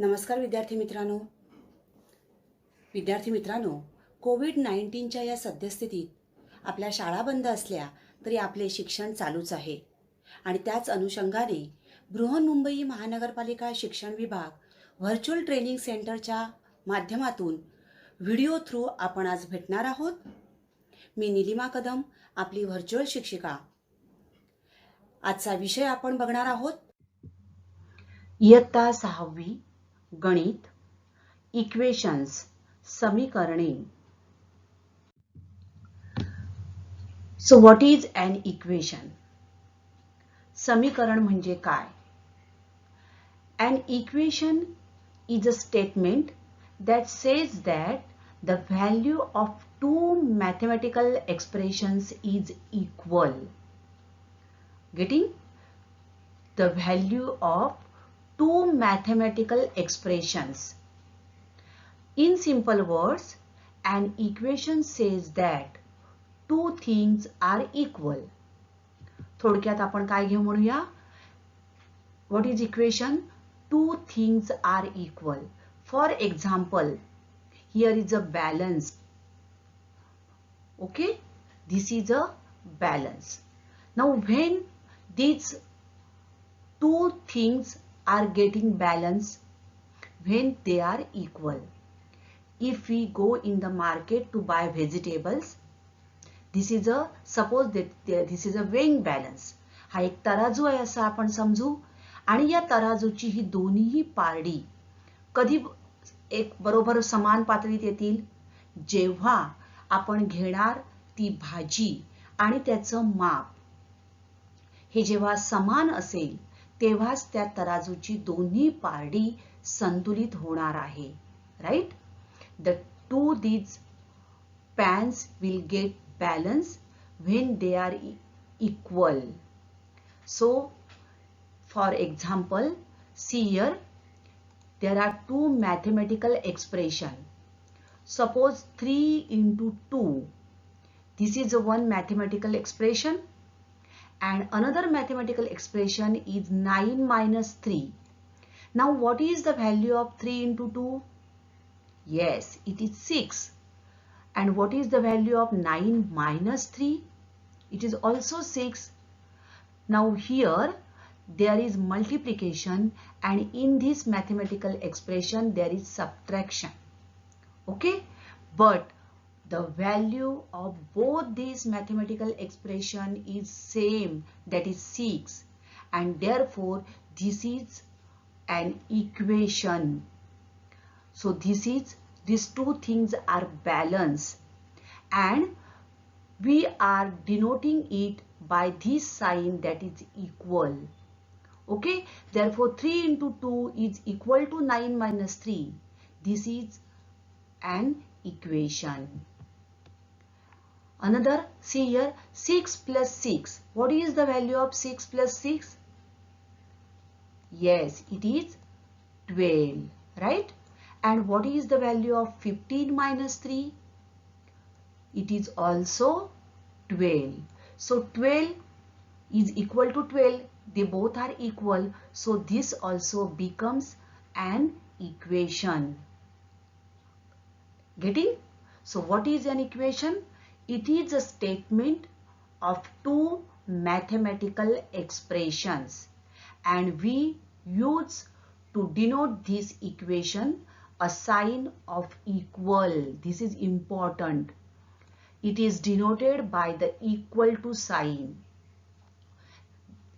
नमस्कार विद्यार्थी मित्रांनो, कोविड-19च्या या सद्यस्थितीत आपल्या शाळा बंद असल्या तरी आपले शिक्षण चालूच आहे आणि त्याच अनुषंगाने बृहन्मुंबई महानगरपालिका शिक्षण विभाग व्हर्च्युअल ट्रेनिंग सेंटरच्या माध्यमातून व्हिडिओ थ्रू आपण आज भेटणार आहोत. मी निलिमा कदम, आपली व्हर्च्युअल शिक्षिका. आजचा विषय आपण बघणार आहोत इयत्ता 6वी गणित, इक्वेशन्स, समीकरणे. So what is an equation? समीकरण म्हणजे काय? An equation is a statement that says that the value of two mathematical expressions is equal. Getting? The value of two mathematical expressions. In simple words, an equation says that two things are equal. थोडक्यात आपण काय घेऊ म्हणूया? What is equation? Two things are equal. For example, here is a balance. Okay, this is a balance. Now when these two things are getting balance, when they are equal. If we go in the market to buy vegetables, this is a, suppose that this is a weighing balance. हा एक तराजू आहे असं आपण समजू आणि या तराजूची ही दोन्ही पारडी कधी एक बरोबर समान पातळीत येतील जेव्हा आपण घेणार ती भाजी आणि त्याचं माप हे जेव्हा समान असेल तेव्हाच त्या तराजूची दोन्ही पारडी संतुलित होणार आहे. Right? The two these pans will get balance when they are equal. So for example, see here, there are two mathematical expression. Suppose 3 into 2. This is one mathematical expression and another mathematical expression is 9 minus 3. Now what is the value of 3 into 2? Yes, it is 6. And what is the value of 9 minus 3? It is also 6. Now here there is multiplication and in this mathematical expression there is subtraction. Okay, but the value of both these mathematical expression is same, that is 6, and therefore this is an equation. So these two things are balanced and we are denoting it by this sign, that is equal. Okay, therefore 3 into 2 is equal to 9 minus 3. This is an equation. Another, see here, 6 plus 6. What is the value of 6 plus 6? Yes, it is 12, right? And what is the value of 15 minus 3? It is also 12. So 12 is equal to 12. They both are equal. So this also becomes an equation. Getting? So what is an equation? It is a statement of two mathematical expressions and we use to denote this equation a sign of equal. This is important. It is denoted by the equal to sign.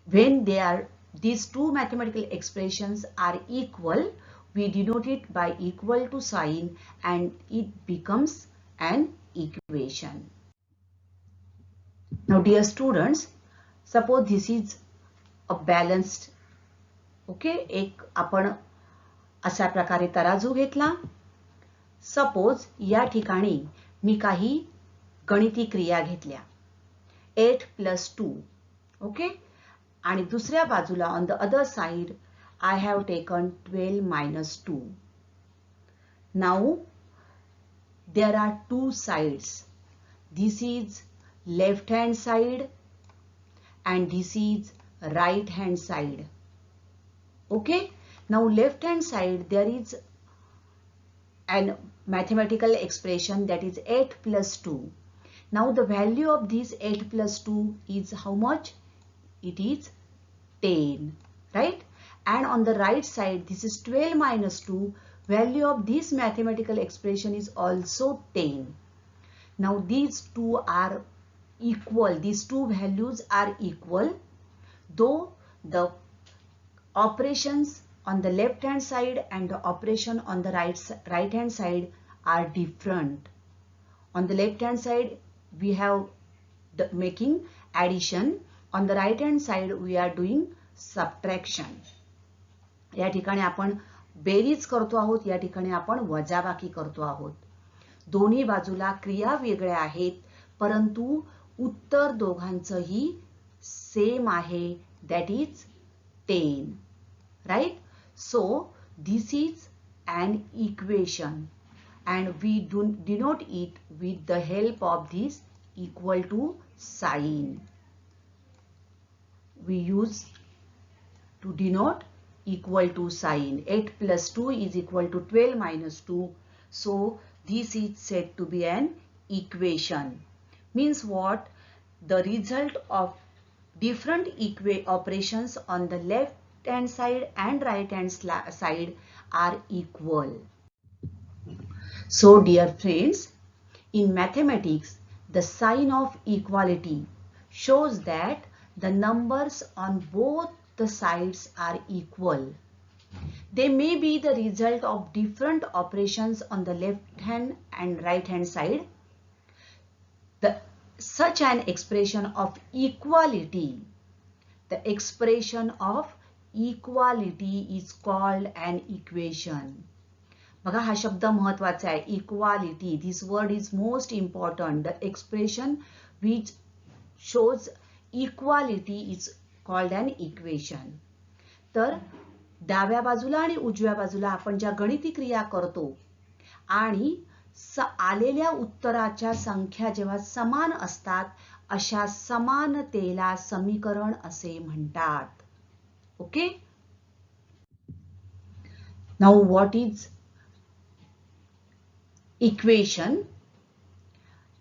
When these two mathematical expressions are equal, we denote it by equal to sign and it becomes an equation. Now dear students, suppose this is a balanced, okay, एक आपण अशा प्रकारे तराजू घेतला. Suppose या ठिकाणी मी काही गणिती क्रिया घेतल्या 8 plus 2, okay, आणि दुसऱ्या बाजूला on the other side I have taken 12 minus 2. Now there are two sides. This is left hand side and this is right hand side. Okay, Now left hand side there is an mathematical expression that is 8 plus 2. Now the value of this 8 plus 2 is how much? It is 10, right? And on the right side this is 12 minus 2. Value of this mathematical expression is also 10. Now these two are equal. These two values are equal, though the operations on the left hand side and the operation on the right hand side are different. On the left hand side we have the making addition. On the right hand side we are doing subtraction. या ठिकाणी आपण berries करतो आहोत, या ठिकाणी आपण वजाबाकी करतो आहोत. दोन्ही बाजूला क्रिया वेगळ्या आहेत, परंतु उत्तर दोघांचंही सेम आहे, that is 10, right? So this is an equation and we denote it with the help of this equal to sign. We use to denote equal to sign. 8 plus 2 is equal to 12 minus 2. So this is said to be an equation. Means what? The result of different operations on the left hand side and right hand side are equal. So dear friends, in mathematics, the sign of equality shows that the numbers on both the sides are equal. They may be the result of different operations on the left hand and right hand side. Such an expression of equality, the expression of equality is called an equation. बघा हा शब्द महत्वाचा आहे, equality. This word is most important. The expression which shows equality is called an equation. तर डाव्या बाजूला आणि उजव्या बाजूला आपण ज्या गणिती क्रिया करतो आणि आलेल्या उत्तराच्या संख्या जेव्हा समान असतात अशा समानतेला समीकरण असे म्हणतात. Okay. Now what is equation?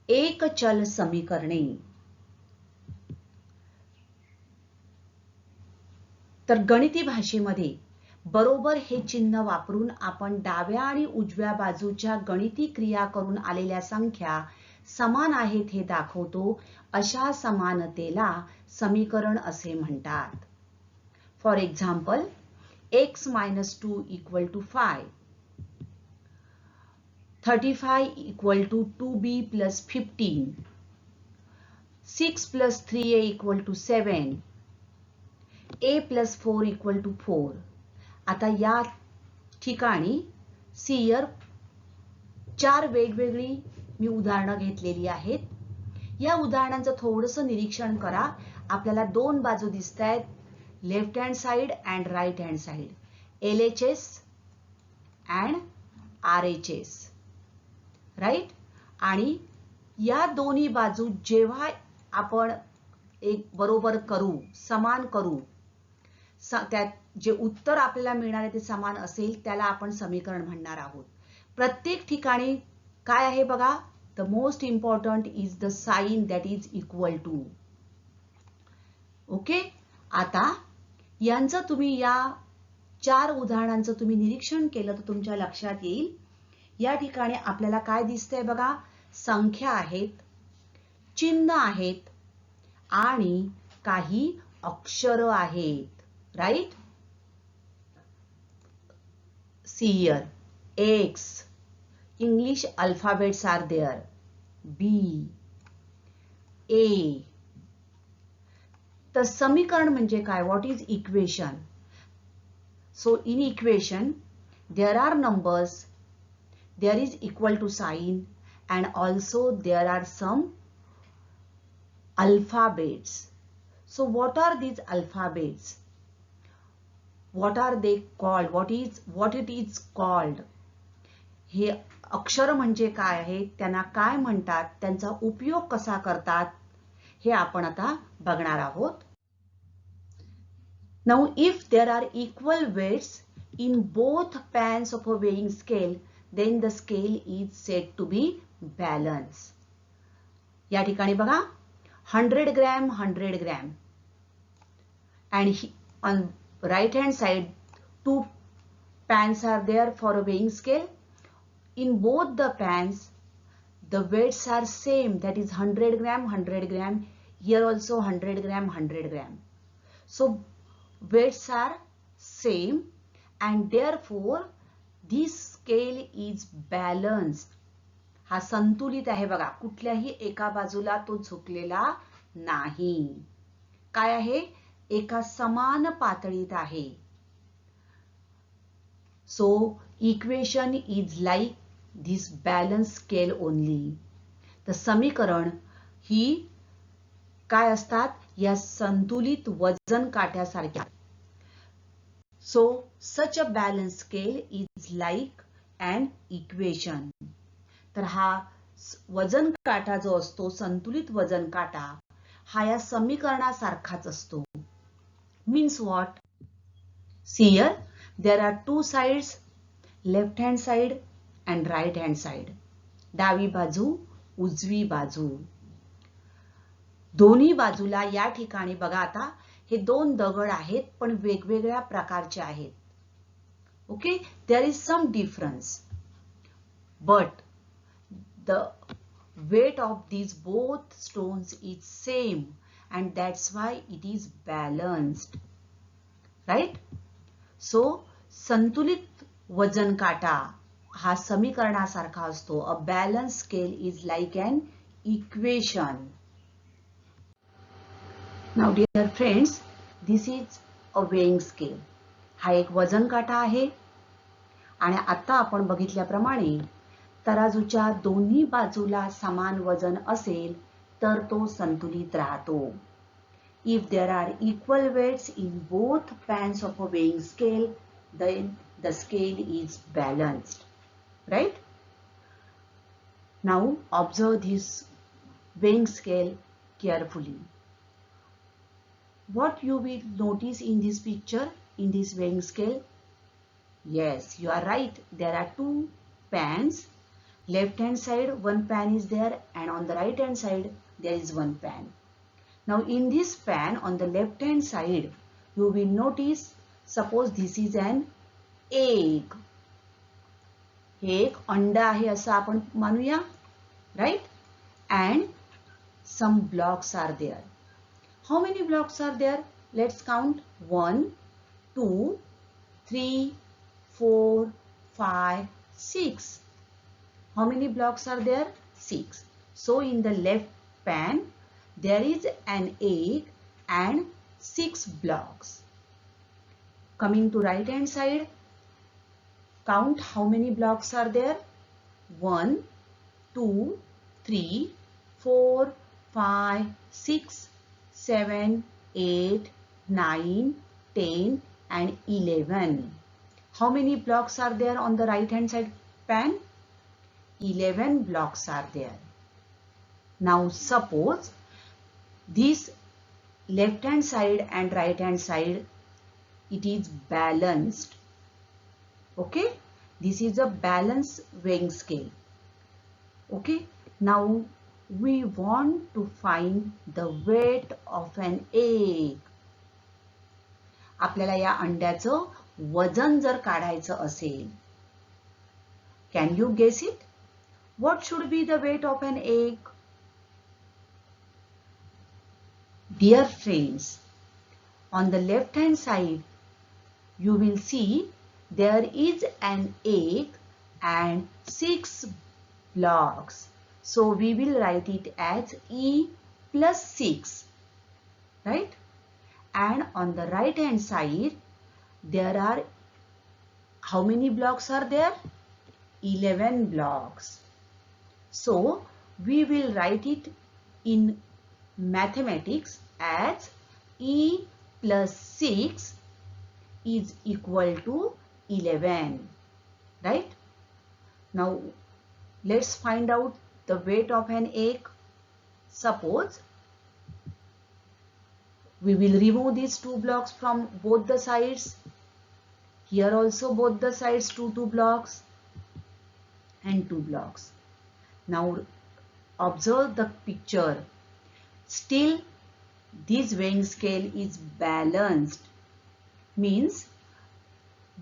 एक चल समीकरणे. तर गणिती भाषेमध्ये बरोबर हे चिन्ह वापरून आपण डाव्या आणि उजव्या बाजूच्या गणिती क्रिया करून आलेल्या संख्या समान आहेत हे दाखवतो. अशा समानतेला समीकरण असे म्हणतात. For example, x minus 2 equal to 5, 35 equal to 2b plus 15, 6 plus 3a equal to 7, a plus 4 equal to 4. आता या ठिकाणी सियर 4 वेगवेगळी मी उदाहरणं घेतलेली आहेत. या उदाहरणांचं थोडंसं निरीक्षण करा. आपल्याला दोन बाजू दिसतायत, left hand side and right hand side, LHS and RHS, right. आणि या दोन्ही बाजू जेव्हा आपण एक बरोबर करू, समान करू, त्यात जे उत्तर आपल्याला मिळणार आहे ते समान असेल त्याला आपण समीकरण म्हणणार आहोत. प्रत्येक ठिकाणी काय आहे बघा, the most important is the sign that is equal to. Okay. आता यांचं तुम्ही या 4 उदाहरणांचं तुम्ही निरीक्षण केलं तर तुमच्या लक्षात येईल. या ठिकाणी आपल्याला काय दिसतंय बघा, संख्या आहेत, चिन्ह आहेत आणि काही अक्षर आहेत, right. See here, X, English alphabets are there, B, A. तर समीकरण म्हणजे काय? What is equation? So in equation there are numbers, there is equal to sign and also there are some alphabets. So what are these alphabets? What are they called? What it is called? हे अक्षर म्हणजे काय आहे, त्यांना काय म्हणतात, त्यांचा उपयोग कसा करतात हे आपण आता बघणार आहोत. Now if there are equal weights in both pans of a weighing scale, then the scale is said to be balanced. या ठिकाणी बघा 100 gram 100 gram and on right hand side two pans are there for a weighing scale. In both the pans the weights are same, that is 100 gram 100 gram, here also 100 gram 100 gram. So weights are same and therefore this scale is balanced. हा संतुलित आहे बघा, कुठल्याही एका बाजूला तो झुकलेला नाही. काय आहे? एका समान पातळीत आहे. So equation is like this balanced scale only. तर समीकरण ही काय असतात? या संतुलित वजन काट्यासारख्या. So such a balanced scale is like an equation. तर हा वजन काटा जो असतो, संतुलित वजन काटा, हा या समीकरणासारखाच असतो. Means what? See here, there are two sides, left hand side and right hand side. डावी बाजू, उजवी बाजू. दोन्ही बाजूला या ठिकाणी बघा आता हे दोन दगड आहेत पण वेगवेगळ्या प्रकारचे आहेत. Okay, there is some difference. But the weight of these both stones is same and that's why it is balanced, right? So संतुलित वजन काटा हा समीकरणासारखा असतो. A balanced scale is like an equation. Now dear friends, this is a weighing scale. हा एक वजन काटा आहे आणि आता आपण बघितल्याप्रमाणे तराजूच्या दोन्ही बाजूला समान वजन असेल तर तो संतुलित राहतो. If there are equal weights in both pans of a weighing scale, then the scale is balanced, right? Now observe this weighing scale carefully. What you will notice in this picture, in this weighing scale? Yes, you are right. There are two pans. Left hand side one pan is there and on the right hand side there is one pan. Now in this pan on the left hand side you will notice, suppose this is an egg. हे एक अंडा आहे असं आपण मानूया, right? And some blocks are there. How many blocks are there? Let's count. 1, 2, 3, 4, 5, 6. How many blocks are there? 6. So in the left pan there is an egg and 6 blocks. Coming to right hand side, count how many blocks are there? 1, 2, 3, 4, 5, 6, 7, 8, 9, 10 and 11. How many blocks are there on the right hand side pan? 11 blocks are there. Now suppose this left hand side and right hand side, it is balanced. Okay, this is a balanced weighing scale. Okay, now we want to find the weight of an egg. आपल्याला या अंड्याचं वजन जर काढायचं असेल, can you guess it? What should be the weight of an egg? Dear friends, on the left hand side you will see there is an egg and 6 blocks. So we will write it as E plus 6, right? And on the right hand side there are, how many blocks are there? 11 blocks. So we will write it in mathematics as E plus 6 is equal to 11, right? Now let's find out the weight of an egg. Suppose we will remove these two blocks from both the sides. Here also both the sides 2 blocks and 2 blocks. Now observe the picture. Still this weighing scale is balanced. Means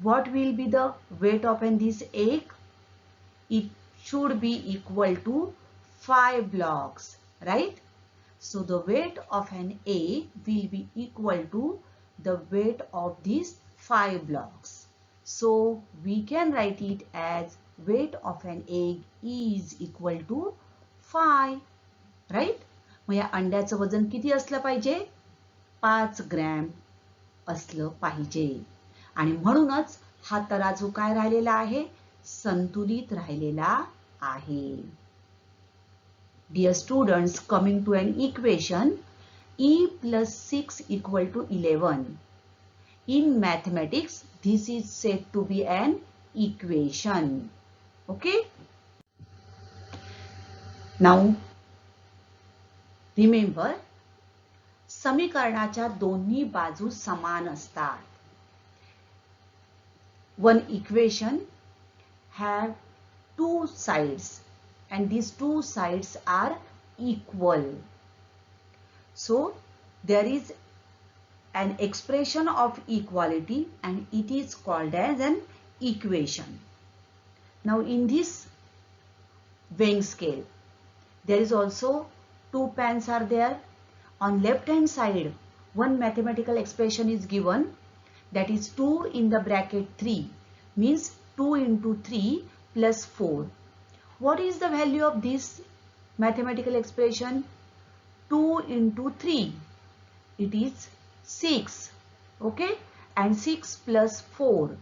what will be the weight of this egg? It should be equal to 5 blocks, right? So the weight of an egg will be equal to the weight of these 5 blocks. So we can write it as weight of an egg is equal to 5, right? मग या अंड्याचं वजन किती असलं पाहिजे? 5 gram असलं पाहिजे. आणि म्हणूनच हा तराजू काय राहिलेला आहे? संतुलित राहिलेला आहे. Dear students, coming to an equation, e plus 6 equal to 11. In mathematics, this is said to be an equation. Okay? Now, remember, समीकरणाच्या दोन्ही बाजू समान असतात. One equation have two sides and these two sides are equal. So there is an expression of equality and it is called as an equation. Now in this weighing scale, there is also two pans are there. On left hand side, one mathematical expression is given, that is 2 in the bracket 3, means 2 into 3 plus 4. What is the value of this mathematical expression? 2 into 3, it is 6, okay, and 6 plus 4,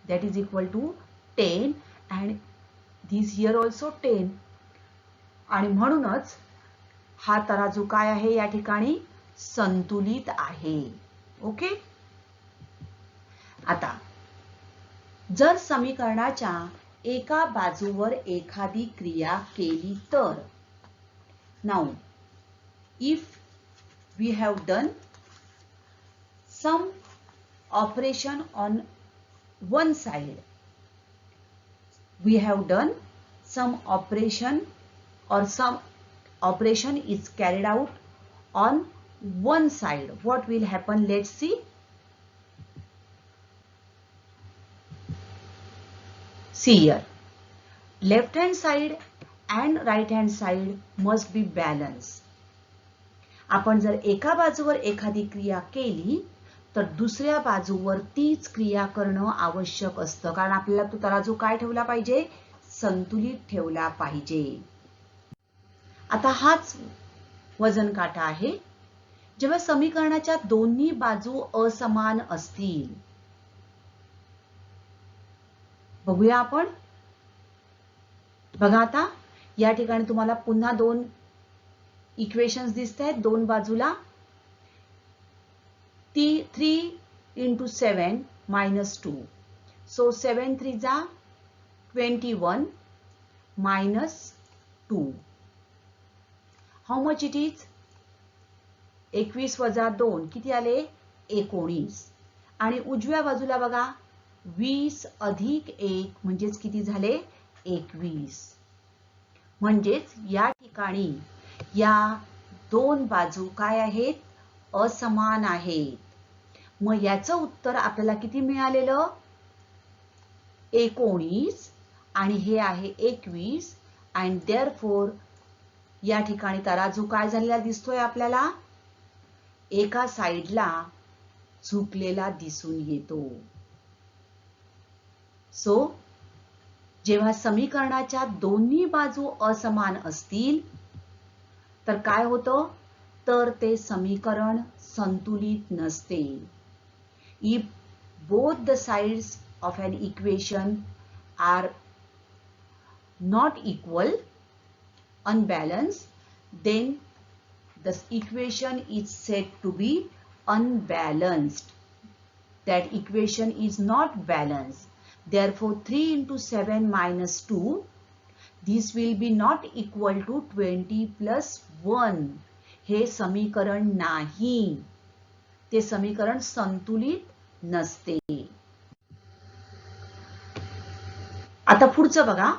that is equal to 10, and this here also 10. आणि म्हणूनच हा तराजू काय आहे? या ठिकाणी संतुलित आहे. ओके. आता जर समीकरणाच्या एका बाजूवर एखादी क्रिया केली तर, now if we have done some operation on one side, we have done some operation or some operation is carried out on one side, what will happen? Let's see. See here, left hand side and right hand side must be balanced. आपण जर एका बाजूवर एखादी क्रिया केली तर दुसऱ्या बाजूवर तीच क्रिया करणं आवश्यक असतं, कारण आपल्याला तो तराजू काय ठेवला पाहिजे? संतुलित ठेवला पाहिजे. आता हाच वजन काटा आहे. जेव्हा समीकरणाच्या दोन्ही बाजू असमान असतील, बघूया आपण. बघा आता या ठिकाणी तुम्हाला पुन्हा दोन इक्वेशन्स दिसत आहेत दोन बाजूला. 3 into 7 minus 2. So 7 3 जा 21 minus 2. How much it is? 21 वजा 2 किती आले? 19. आणि उजव्या बाजूला बघा 20 अधिक 1 म्हणजेच किती झाले? 21. म्हणजेच या ठिकाणी या दोन बाजू काय आहेत? असमान आहेत. मग याचं उत्तर आपल्याला किती मिळालेलं? 19 आणि हे आहे 21. and therefore या ठिकाणी तराजू काय झालेला दिसतोय आपल्याला? एका साइडला झुकलेला दिसून येतो. सो जेव्हा समीकरणाच्या दोन्ही बाजू असमान असतील तर काय होतं? तर ते समीकरण संतुलित नसते. If both the sides of an equation are not equal, unbalanced, then the equation is said to be unbalanced. That equation is not balanced. Therefore 3 into 7 minus 2, this will be not equal to 20 plus 1. हे समीकरण नाही. ते समीकरण संतुलित नसते. आता पुढचं बघा,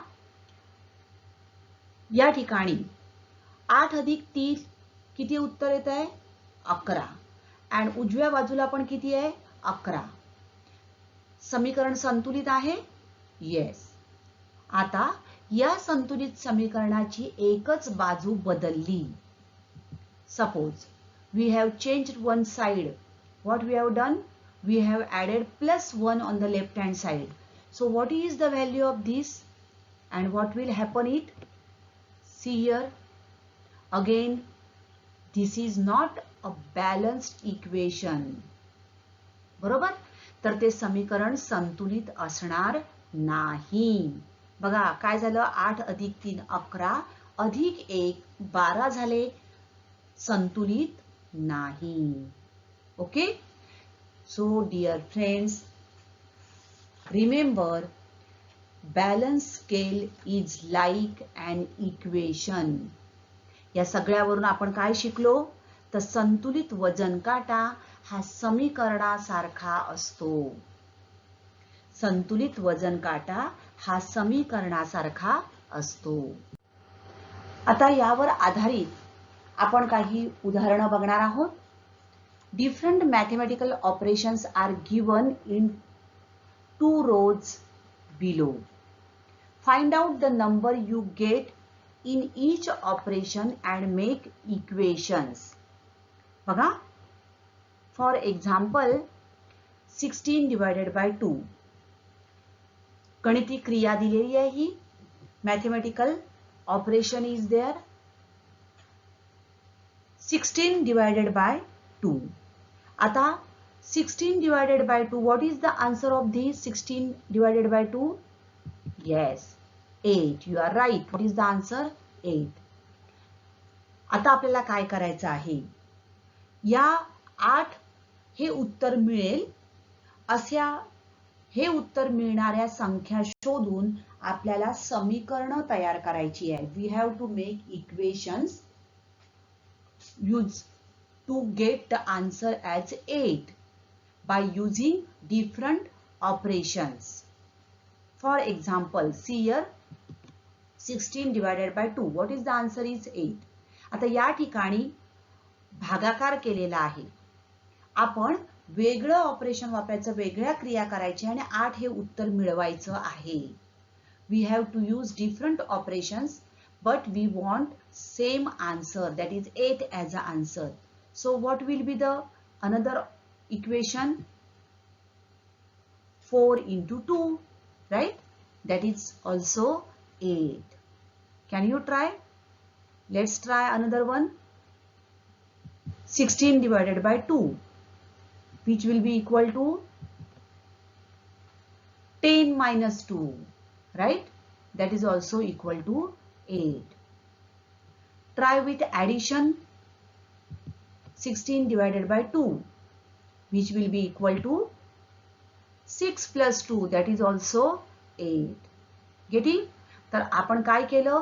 या ठिकाणी 8 अधिक 3 किती उत्तर येत आहे? 11. आणि उजव्या बाजूला पण किती आहे? 11. समीकरण संतुलित आहे? येस. आता या संतुलित समीकरणाची एकच बाजू बदलली. Suppose we have changed one side. What we have done? We have added +1 on the left hand side. So what is the value of this? And what will happen it? See here. Again, this is not a balanced equation. बरोबर? तर ते समीकरण संतुलित असणार नाही. बघा काय झालं, 8 अधिक 3 11 अधिक 1 12 झाले, संतुलित नाही. Okay. So dear friends, remember, balance scale is like an equation. या सगळ्यावरून आपण काय शिकलो? तर संतुलित वजन काटा हा समीकरणासारखा असतो. संतुलित वजन काटा हा समीकरणासारखा असतो. आता यावर आधारित आपण काही उदाहरणं बघणार आहोत. Different mathematical operations are given in 2 rows below. Find out the number you get in each operation and make equations. बघा, for example 16 divided by 2. गणिती क्रिया दिलेली आहे ही. Mathematical operation is there. 16 divided by 2. आता 16 divided by 2, what is the answer of this 16 divided by 2? Yes, 8. You are right. What is the answer? 8. आता आपल्याला काय करायचं आहे? या 8 हे उत्तर मिळेल अशा हे उत्तर मिळणाऱ्या संख्या शोधून आपल्याला समीकरण तयार करायची आहे. We have to make equations use to get the answer as 8 by using different operations. For example, see here 16 divided by 2. What is the answer? Is 8. आता या ठिकाणी भागाकार केलेला आहे. आपण वेगळं ऑपरेशन वापरायचं, वेगळ्या क्रिया करायची आणि 8 हे उत्तर मिळवायचं आहे. We have to use different operations, but we want same answer, that is 8 as an answer. So what will be the another equation? 4 into 2, right? That is also 8. Can you try? Let's try another one. 16 divided by 2, which will be equal to 10 minus 2, right? That is also equal to 8. Try with addition. 16 divided by 2, which will be equal to 6 plus 2, that is also 8. Getting? तर आपण काय केलं?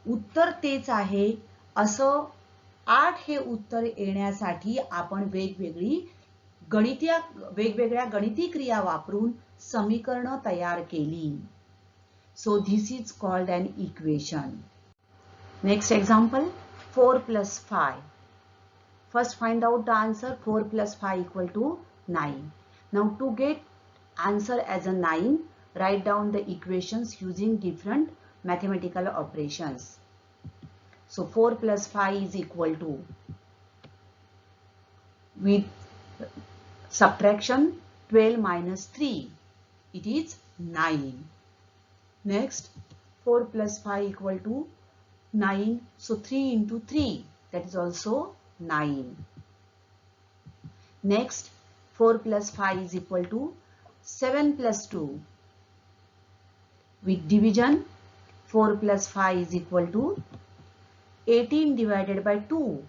उत्तर तेच आहे असं 8 हे उत्तर येण्यासाठी आपण वेगवेगळ्या गणिती क्रिया वापरून समीकरण तयार केली. So this is called an equation. Next example, 4 plus 5. First find out the answer. 4 plus 5 equal to 9. Now to get answer as a 9, write down the equations using different mathematical operations. So 4 plus 5 is equal to, with subtraction 12 minus 3, it is 9. Next, 4 plus 5 equal to 9. So 3 into 3, that is also 9. Next, 4 plus 5 is equal to 7 plus 2. With division, 4 plus 5 is equal to 18 divided by 2,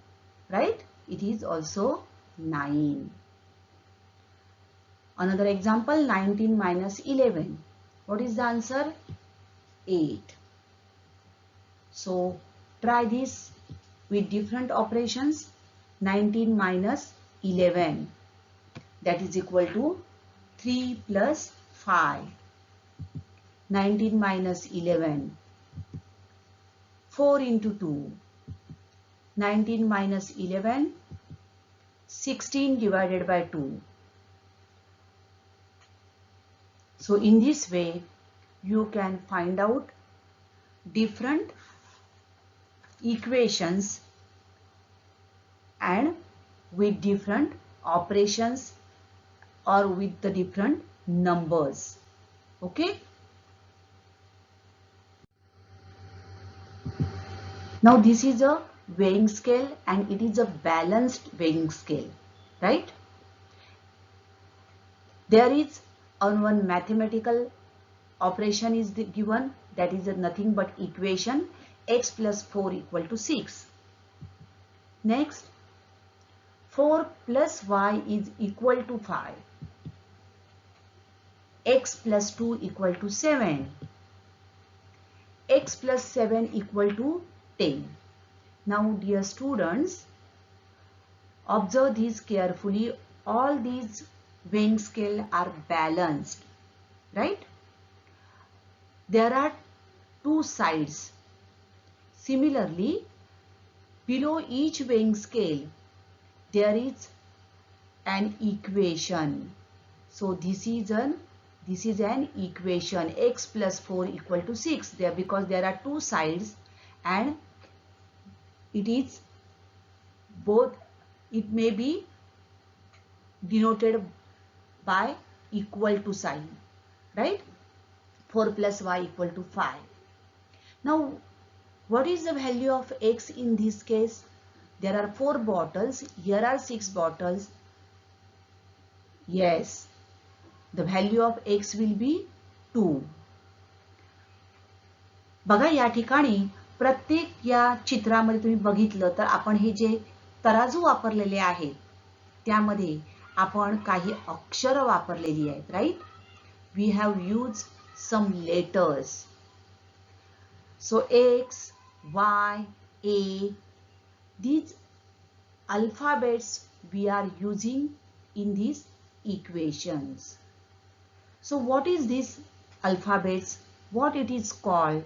right? It is also 9. Another example, 19 minus 11. What is the answer? 8. So try this with different operations. 19 minus 11, that is equal to 3 plus 5. 19 minus 11. 4 into 2. 19 minus 11. 16 divided by 2. So in this way, you can find out different equations and with different operations or with the different numbers. Okay. Now this is a weighing scale and it is a balanced weighing scale, right? There is on one mathematical operation is given, that is nothing but equation x plus 4 equal to 6. Next, 4 plus y is equal to 5. X plus 2 equal to 7. X plus 7 equal to 10. Now dear students, observe these carefully. All these weighing scale are balanced, right? There are two sides. Similarly, below each weighing scale, there is an equation. So this is an equation x plus 4 equal to 6 there, because there are two sides and it is both, it may be denoted by equal to sign, right? 4 plus y equal to 5. Now what is the value of x in this case? There are 4 bottles, here are 6 bottles. Yes, the value of x will be 2. बघा या ठिकाणी प्रत्येक या चित्रामध्ये तुम्ही बघितलं तर आपण हे जे तराजू वापरलेले आहेत त्यामध्ये आपण काही अक्षर वापरलेली आहेत, right? We have used some letters. So X, Y, A, these alphabets we are using in these equations. So what is this alphabets? What it is called?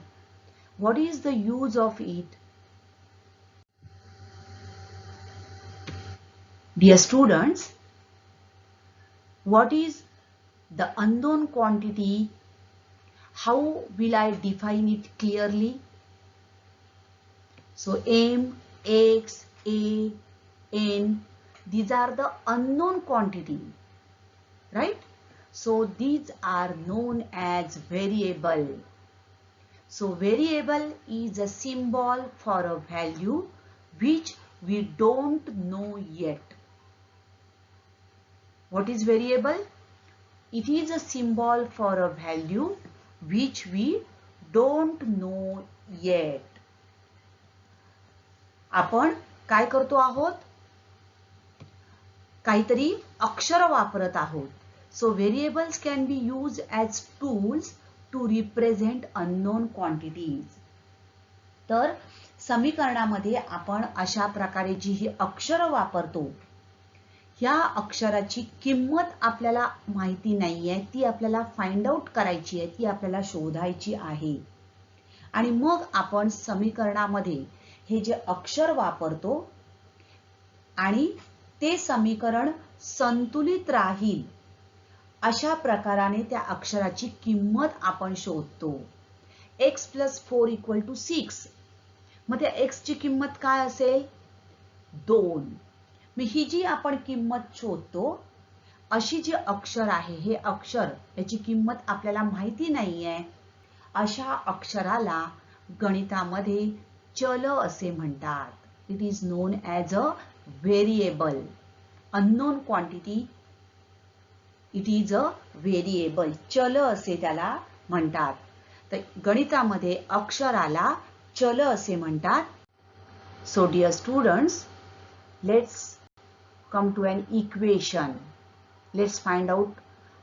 What is the use of it? Dear students, what is the unknown quantity? How will I define it clearly? So M, X, A, N, these are the unknown quantity, right? So these are known as variable. So variable is a symbol for a value which we don't know yet. What is variable? It is a symbol for a value which we don't know yet. आपण काय करतो आहोत? काहीतरी अक्षर वापरत आहोत. So variables can be used as tools to represent unknown quantities. तर समीकरणामध्ये आपण अशा प्रकारे जी ही अक्षर वापरतो, या अक्षराची किंमत आपल्याला माहिती नाहीये, ती आपल्याला फाइंड आउट करायची आहे, ती आपल्याला शोधायची आहे. आणि मग आपण समीकरणामध्ये हे जे अक्षर वापरतो आणि ते समीकरण संतुलित राहील अशा प्रकाराने त्या अक्षराची किंमत आपण शोधतो. x plus 4 equal to 6. मग त्या x ची किंमत काय असेल? 2. मग ही जी आपण किंमत शोधतो, अशी जी अक्षर आहे, हे अक्षर याची किंमत आपल्याला माहिती नाहीये, अशा अक्षराला गणितामध्ये चल असे म्हणतात. It is known as a variable. Unknown quantity, it is a variable. चल असे त्याला म्हणतात. तर गणितामध्ये अक्षराला चल असे म्हणतात. So dear students, let's come to an equation. Let's find out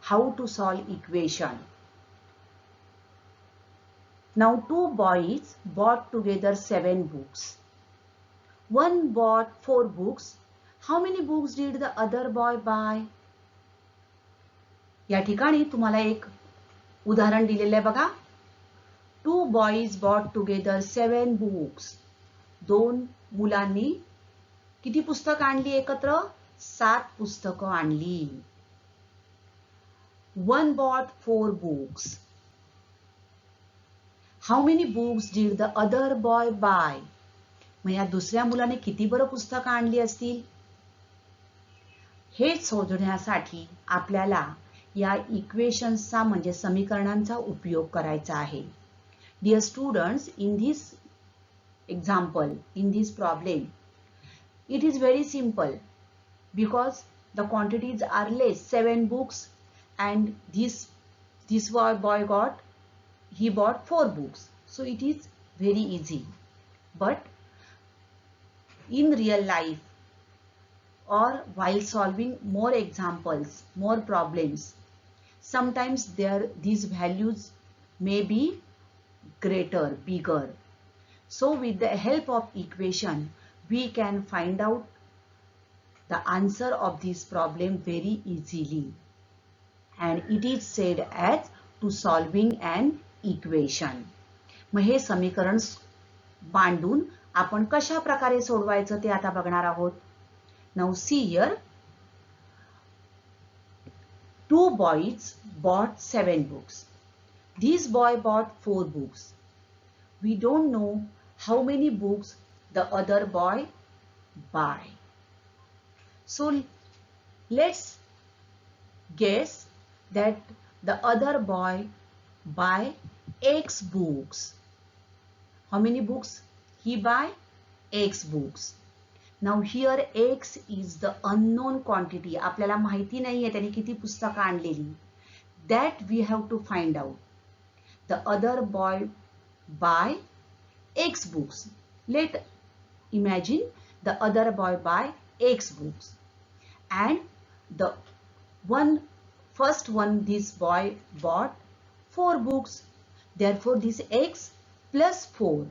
how to solve equation. Now two boys bought together 7 books. One bought 4 books. How many books did the other boy buy? या ठिकाणी तुम्हाला एक उदाहरण दिलेलं आहे बघा. 2 boys bought together 7 books. 2 मुलांनी किती पुस्तक आणली एकत्र? 7 पुस्तकं आणली. 1 bought 4 books. How many books did the other boy buy? मग या दुसऱ्या मुलाने किती बरं पुस्तकं आणली असतील? हे शोधण्यासाठी आपल्याला या इक्वेशन्सचा म्हणजे समीकरणांचा उपयोग करायचा आहे. Dear students, in this example, in this problem, it is very simple because the quantities are less, 7 books, and this boy bought 4 books. So it is very easy. But in real life or while solving more examples, more problems, sometimes these values may be greater, bigger. So with the help of equation, we can find out the answer of this problem very easily. And it is said as to solving an equation. मग हे समीकरण मांडून आपण कशा प्रकारे सोडवायचं ते आता बघणार आहोत. Now see here, 2 boys bought 7 books. This boy bought 4 books. We don't know how many books the other boy buy. So let's guess that the other boy buy X books. How many books he buy? X books. Now here X is the unknown quantity. आपल्याला माहिती नाहीये त्याने किती पुस्तकं आणलेली. That we have to find out. The other boy buy X books. Let imagine the other boy buy X books. And the first one, this boy bought 4 books. Therefore this X plus 4.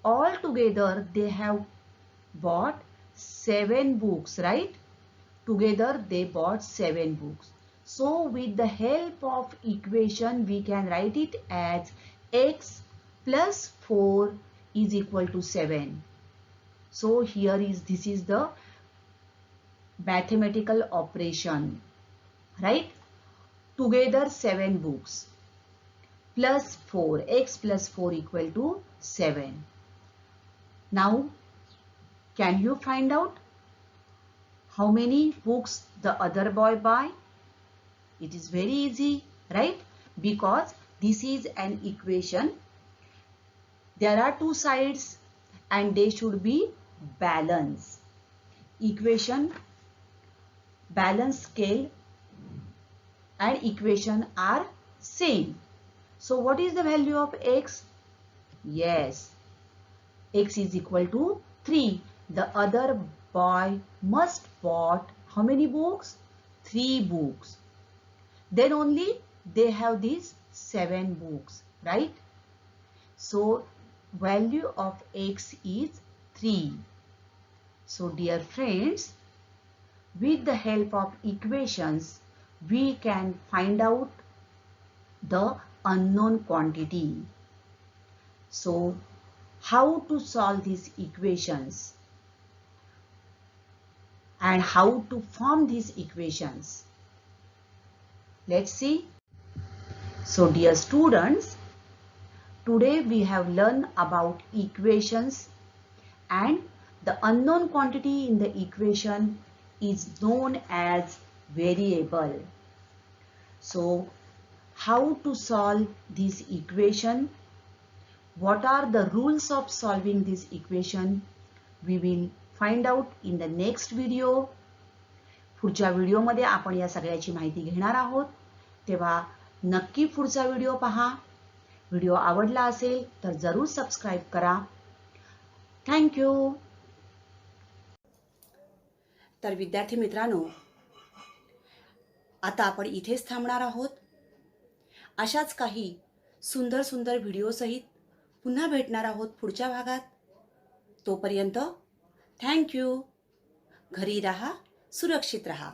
All together they have bought 7 books, right? Together they bought 7 books. So with the help of equation we can write it as X plus 4 is equal to 7. So this is the mathematical operation, right? Together 7 books plus 4, X plus 4 equal to 7. Now can you find out how many books the other boy buy? It is very easy, right? Because this is an equation. There are 2 sides and they should be balanced. Equation, balance scale and equation are same. So what is the value of X? Yes, X is equal to 3. The other boy must bought how many books? 3 books. Then only they have these 7 books, right? So value of X is 3. So dear friends, with the help of equations, we can find out the unknown quantity. So how to solve these equations and how to form these equations? Let's see. So dear students, today we have learned about equations, and the unknown quantity in the equation is known as variable. So how to solve this equation? What are the rules of solving this equation? We will find out in the next video. पुढच्या व्हिडिओमध्ये आपण या सगळ्याची माहिती घेणार आहोत. तेव्हा नक्की पुढचा व्हिडिओ पहा. व्हिडिओ आवडला असेल तर जरूर सबस्क्राइब करा. Thank you. तर विद्यार्थी मित्रांनो, आता आपण इथेच थांबणार आहोत. अशाच काही सुंदर सुंदर व्हिडिओ सहित पुन्हा भेटणार आहोत पुढच्या भागात. तोपर्यंत थँक यू. घरी राहा, सुरक्षित राहा.